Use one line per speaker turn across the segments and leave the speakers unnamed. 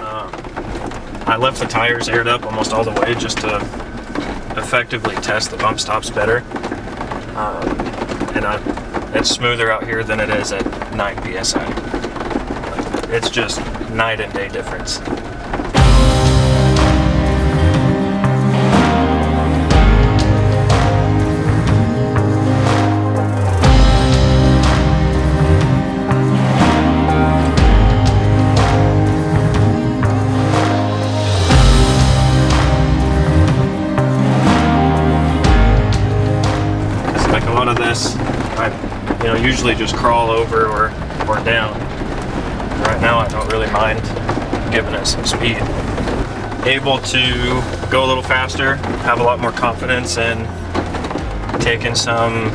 I left the tires aired up almost all the way just to effectively test the bump stops better. It's smoother out here than it is at 9 psi. It's just night and day difference. Like a lot of this, I usually just crawl over or down. Right now I don't really mind giving it some speed. Able to go a little faster, have a lot more confidence in taking some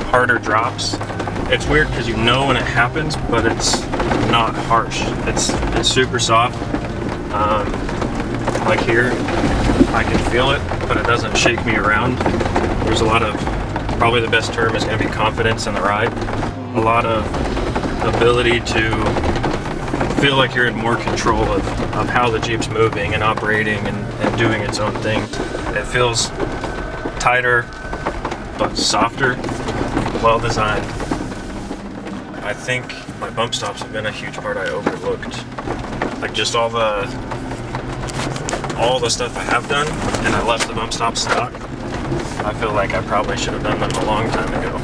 harder drops. It's weird because you know when it happens, but it's not harsh. It's super soft. Like here, I can feel it, but it doesn't shake me around. There's a lot of, probably the best term is going to be confidence in the ride. A lot of ability to feel like you're in more control of how the Jeep's moving and operating and doing its own thing. It feels tighter, but softer, well designed. I think my bump stops have been a huge part I overlooked. Like just all the stuff I have done, and I left the bump stops stock. I feel like I probably should have done them a long time ago.